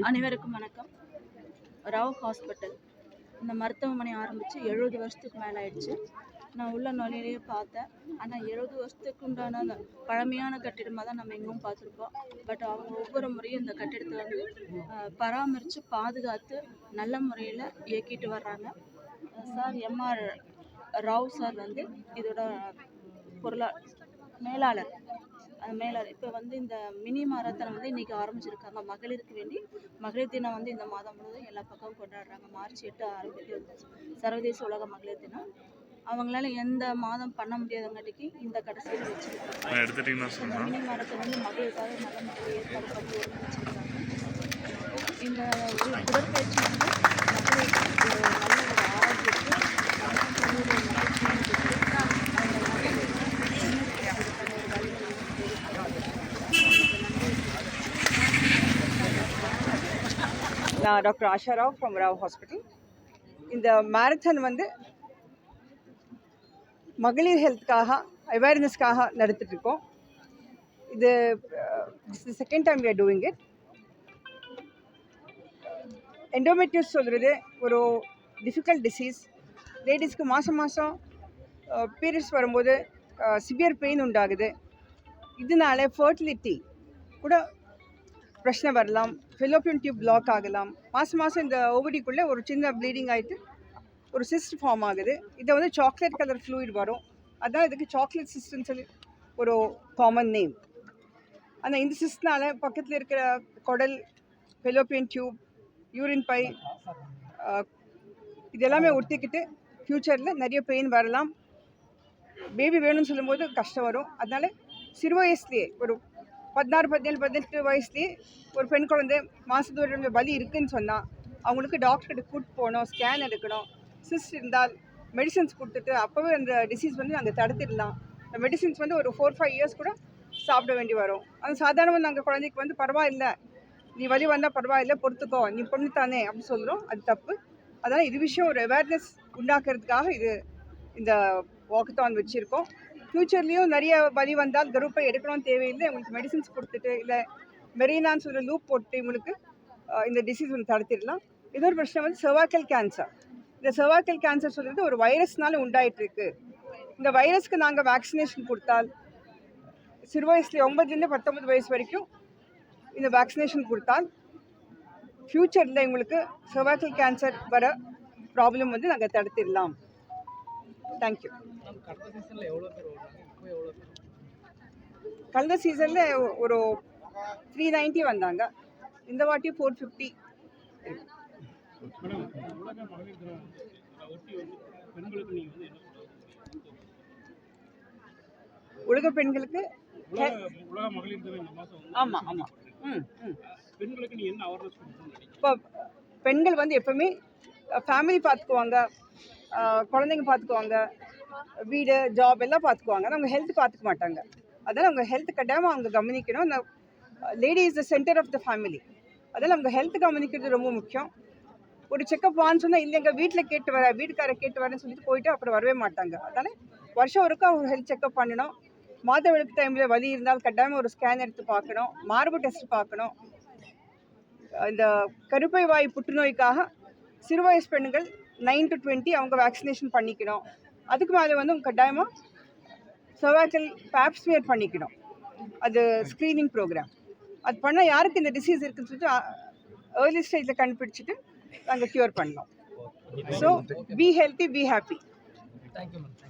அனைவருக்கும் வணக்கம். ராவ் ஹாஸ்பிட்டல் இந்த மருத்துவமனை ஆரம்பித்து 70 வருஷத்துக்கு மேலே ஆயிடுச்சு. நான் உள்ள நுழையிலேயே பார்த்தேன். ஆனால் 70 வருஷத்துக்கு உண்டான அந்த பழமையான கட்டிடமாக தான் நம்ம எங்கும் பார்த்துருப்போம். பட் அவங்க ஒவ்வொரு முறையும் இந்த கட்டிடத்தை வந்து பராமரித்து பாதுகாத்து நல்ல முறையில் இயக்கிட்டு வர்றாங்க. சார் எம்ஆர் ராவ் சார் வந்து இதோட மேலாளர். இப்போ வந்து இந்த மினி மாரத்தான் வந்து இன்றைக்கி ஆரம்பிச்சிருக்காங்க. மகளிருக்கு வேண்டி மகளிர் தினம் வந்து இந்த மாதம் முழுவதும் எல்லா பக்கமும் கொண்டாடுறாங்க. மார்ச் 8 ஆரம்பிக்கிறது சர்வதேச உலக மகளிர் தினம். அவங்களால எந்த மாதம் பண்ண முடியாதங்காட்டிக்கு இந்த கடைசியில் வச்சுருக்காங்க. மினி மாரத்தான் வந்து மகளிருக்காக நல்ல முறையில் ஏற்பாடு பண்ணி ஒருங்கிணைச்சிருக்காங்க. இந்த உடற்பயிற்சி வந்து மகளிருக்கு நல்ல ஒரு ஆரோக்கியத்துக்கு நான் doctor Asha Rao from Rao hospital. இந்த மேரத்தான் வந்து மகளிர் ஹெல்த்துக்காக அவேர்னஸ்க்காக நடத்திட்டுருக்கோம். இது second time we are doing it. எண்டோமெட்ரியோஸ் சொல்கிறது ஒரு டிஃபிகல்ட் டிசீஸ். லேடிஸ்க்கு மாதம் பீரியட்ஸ் வரும்போது சிவியர் பெயின் உண்டாகுது. இதனால ஃபர்டிலிட்டி கூட பிரச்சனை வரலாம். ஃபெலோப்பியன் டியூப் பிளாக் ஆகலாம். மாதம் இந்த ஓவடிக்குள்ளே ஒரு சின்ன ப்ளீடிங் ஆகிட்டு ஒரு சிஸ்ட் ஃபார்ம் ஆகுது. இதை வந்து சாக்லேட் கலர் ஃப்ளூயிட் வரும். அதான் இதுக்கு சாக்லேட் சிஸ்ட்னு சொல்லி ஒரு காமன் நேம். ஆனால் இந்த சிஸ்ட்னால் பக்கத்தில் இருக்கிற குடல், ஃபெலோப்பியன் டியூப், யூரின் பை இதெல்லாமே ஒட்டிக்கிட்டு ஃப்யூச்சரில் நிறைய பெயின் வரலாம். பேபி வேணும்னு சொல்லும்போது கஷ்டம் வரும். அதனால் சிறு வயசுலேயே ஒரு 16, 17, 18 வயசுலேயே ஒரு பெண் குழந்தை மாதத்தோட வலி இருக்குதுன்னு சொன்னால் அவங்களுக்கு டாக்டர்கிட்ட கூப்பிட்டு போகணும், ஸ்கேன் எடுக்கணும். சிஸ்ட் இருந்தால் மெடிசின்ஸ் கொடுத்துட்டு அப்போவே அந்த டிசீஸ் வந்து நாங்கள் தடுத்துடலாம். அந்த மெடிசின்ஸ் வந்து ஒரு 4-5 இயர்ஸ் கூட சாப்பிட வேண்டி வரும். அது சாதாரணமாக நாங்கள் குழந்தைக்கு வந்து பரவாயில்லை, நீ வலி வந்தால் பரவாயில்லை, பொறுத்துக்கோ, நீ பொண்ணு தானே அப்படின்னு சொல்கிறோம். அது தப்பு. அதனால் இது விஷயம் ஒரு அவேர்னஸ் உண்டாக்குறதுக்காக இந்த வாக்கத்தான் வச்சுருக்கோம். ஃப்யூச்சர்லேயும் நிறைய வலி வந்தால் கருப்பை எடுக்கணும்னு தேவையில்லை. உங்களுக்கு மெடிசின்ஸ் கொடுத்துட்டு இல்லை மெரினான்னு சொல்கிற லூப் போட்டு உங்களுக்கு இந்த டிசீஸ் வந்து தடுத்திடலாம். இன்னொரு பிரச்சனை வந்து செர்வைக்கல் கேன்சர். இந்த செர்வைக்கல் கேன்சர் சொல்கிறது ஒரு வைரஸ்னால உண்டாயிட்ருக்கு. இந்த வைரஸ்க்கு நாங்கள் வேக்சினேஷன் கொடுத்தால் சிறு வயசுல 9லேருந்து 19 வயசு வரைக்கும் இந்த வேக்சினேஷன் கொடுத்தால் ஃப்யூச்சரில் உங்களுக்கு செர்வைக்கல் கேன்சர் வர ப்ராப்ளம் வந்து நாங்கள் தடுத்திடலாம். தேங்க்யூ. கடந்த சீசனில் ஒரு 390 வந்தாங்க. இந்த வாட்டி 450. உலக பெண்களுக்கு ஆமாம் ஆமாம் இப்போ பெண்கள் வந்து எப்பவுமே ஃபேமிலி பார்த்துக்குவாங்க, குழந்தைங்க பார்த்துக்குவாங்க, வீடு ஜாப் எல்லாம் பார்த்துக்குவாங்க. அவங்க ஹெல்த் பார்த்துக்க மாட்டாங்க. அதனால் அவங்க ஹெல்த் கட்டாயமாக அவங்க கவனிக்கணும். Lady is the centre of the family. அதனால் அவங்க ஹெல்த் கவனிக்கிறது ரொம்ப முக்கியம். ஒரு செக்கப் வான்னு சொன்னால் இல்லை எங்கள் வீட்டில் வீட்டுக்காரை கேட்டு வரேன்னு சொல்லிட்டு போயிட்டு அப்புறம் வரவே மாட்டாங்க. அதனால் வருஷம் ஒருக்கா அவங்க ஹெல்த் செக்கப் பண்ணணும். மாதவிலக்கு டைமில் வலி இருந்தால் கட்டாயமாக ஒரு ஸ்கேன் எடுத்து பார்க்கணும், மார்பு டெஸ்ட் பார்க்கணும். இந்த கருப்பை வாய் புற்றுநோய்க்காக சிறு வயசு பெண்கள் 9 to 20 அவங்க வேக்சினேஷன் பண்ணிக்கணும். அதுக்கு மேலே வந்து கட்டாயமாக செர்வைக்கல் பேப் ஸ்மியர் பண்ணிக்கணும். அது ஸ்க்ரீனிங் ப்ரோக்ராம். அது பண்ணால் யாருக்கு இந்த டிசீஸ் இருக்குன்னு சொல்லிட்டு ஏர்லி ஸ்டேஜில் கண்டுபிடிச்சிட்டு நாங்கள் க்யூர் பண்ணோம். So be healthy, be happy. Thank you ma'am.